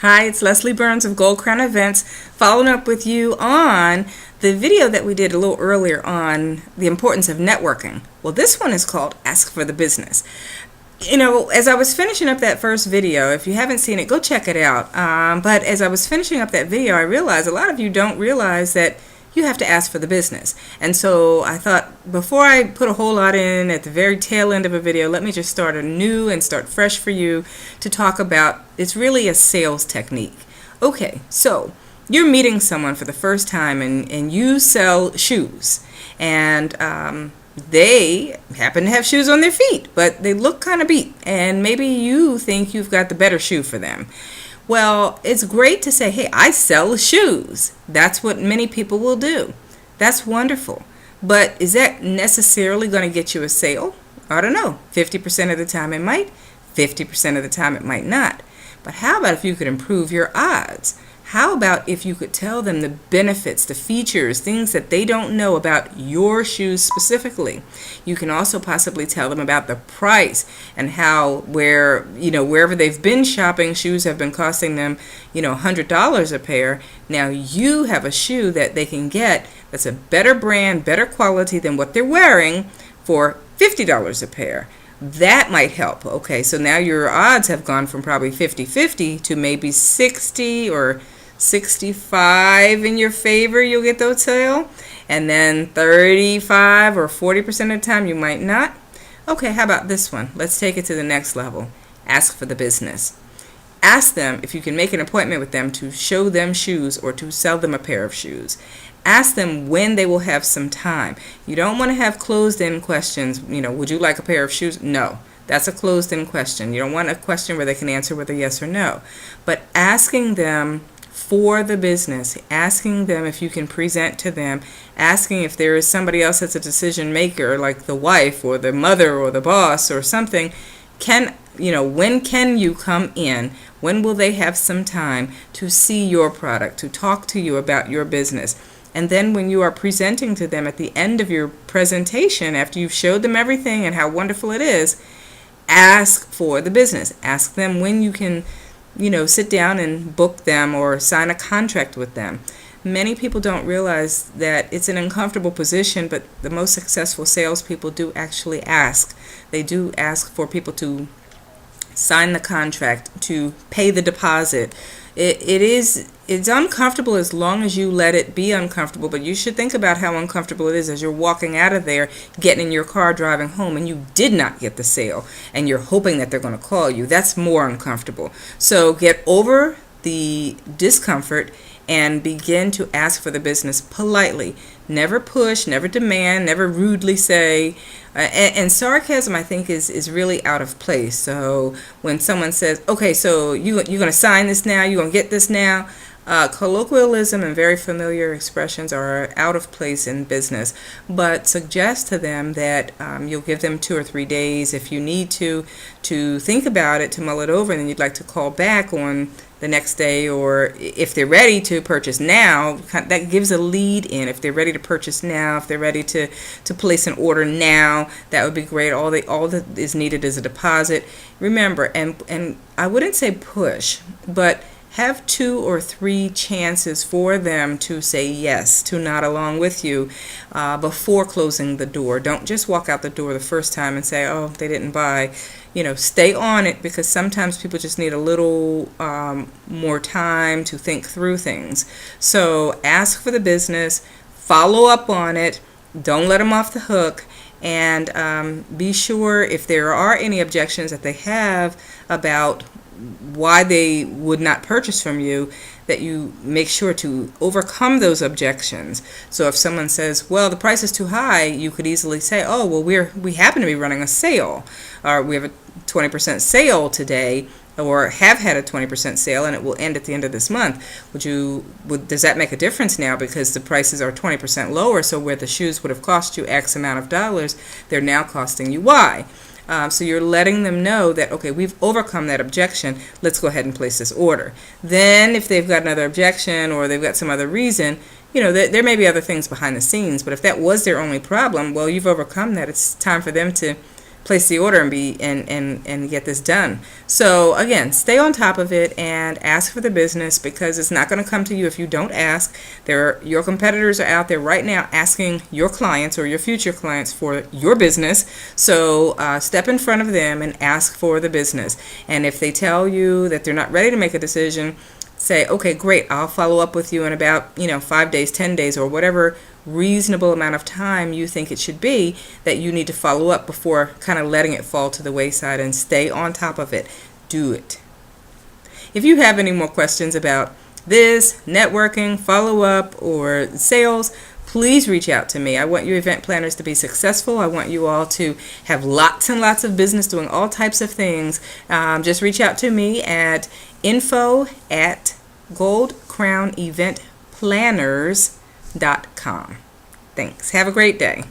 Hi, it's Leslie Burns of Gold Crown Events, following up with you on the video that we did a little earlier on the importance of networking. Well, this one is called Ask for the Business. You know, as I was finishing up that first video, if you haven't seen it, go check it out. But as I was finishing up that video, I realized a lot of you don't realize that you have to ask for the business. And so I thought, before I put a whole lot in at the very tail end of a video, let me just start anew and start fresh for you to talk about, it's really a sales technique. Okay, so you're meeting someone for the first time and you sell shoes. And they happen to have shoes on their feet, but they look kind of beat. And maybe you think you've got the better shoe for them. Well, it's great to say, hey, I sell shoes. That's what many people will do. That's wonderful. But is that necessarily going to get you a sale? I don't know. 50% of the time it might. 50% of the time it might not. But how about if you could improve your odds? How about if you could tell them the benefits, the features, things that they don't know about your shoes specifically? You can also possibly tell them about the price and how wherever they've been shopping, shoes have been costing them, $100 a pair. Now you have a shoe that they can get that's a better brand, better quality than what they're wearing for $50 a pair. That might help. Okay, so now your odds have gone from probably 50-50 to maybe 60 or 65 in your favor, you'll get the sale, and then 35 or 40% of the time you might not. Okay, how about this one? Let's take it to the next level. Ask for the business. Ask them if you can make an appointment with them to show them shoes or to sell them a pair of shoes. Ask them when they will have some time. You don't want to have closed-in questions. Would you like a pair of shoes? No. That's a closed-in question. You don't want a question where they can answer with a yes or no. But asking them for the business, asking them if you can present to them, asking if there is somebody else that's a decision maker, like the wife or the mother or the boss or something, when can you come in? When will they have some time to see your product, to talk to you about your business? And then when you are presenting to them at the end of your presentation, after you've showed them everything and how wonderful it is, ask for the business. Ask them when you can sit down and book them or sign a contract with them. Many people don't realize that it's an uncomfortable position, but the most successful salespeople do actually ask. They do ask for people to sign the contract, to pay the deposit. It's uncomfortable as long as you let it be uncomfortable, but you should think about how uncomfortable it is as you're walking out of there, getting in your car, driving home, and you did not get the sale, and you're hoping that they're going to call you. That's more uncomfortable. So get over the discomfort and begin to ask for the business politely. Never push, never demand, never rudely say. And sarcasm, I think, is really out of place. So when someone says, okay, so you're going to sign this now, you're going to get this now, colloquialism and very familiar expressions are out of place in business. But suggest to them that you'll give them 2 or 3 days if you need to think about it, to mull it over, and then you'd like to call back on the next day, or if they're ready to purchase now, that gives a lead in. If they're ready to purchase now, if they're ready to place an order now, that would be great. All that is needed is a deposit. Remember, and I wouldn't say push, but have 2 or 3 chances for them to say yes, to nod along with you before closing the door. Don't just walk out the door the first time and say, oh, they didn't buy. Stay on it, because sometimes people just need a little more time to think through things. So ask for the business, follow up on it, don't let them off the hook, and be sure if there are any objections that they have about why they would not purchase from you, that you make sure to overcome those objections. So if someone says, well, the price is too high, you could easily say, oh, well, we happen to be running a sale, or we have a 20% sale today, or have had a 20% sale, and it will end at the end of this month. Does that make a difference now, because the prices are 20% lower, so where the shoes would have cost you X amount of dollars, they're now costing you Y. So you're letting them know that, okay, we've overcome that objection. Let's go ahead and place this order. Then if they've got another objection or they've got some other reason, there may be other things behind the scenes, but if that was their only problem, well, you've overcome that. It's time for them to place the order and be and get this done. So again, stay on top of it and ask for the business, because it's not going to come to you if you don't ask. Your competitors are out there right now asking your clients or your future clients for your business. So step in front of them and ask for the business. And if they tell you that they're not ready to make a decision, say, okay, great, I'll follow up with you in about 5 days, 10 days, or whatever reasonable amount of time you think it should be that you need to follow up before kind of letting it fall to the wayside, and stay on top of it. Do it. If you have any more questions about this, networking, follow-up, or sales, please reach out to me. I want your event planners to be successful. I want you all to have lots and lots of business doing all types of things. Just reach out to me at info@goldcrowneventplanners.com. Thanks. Have a great day.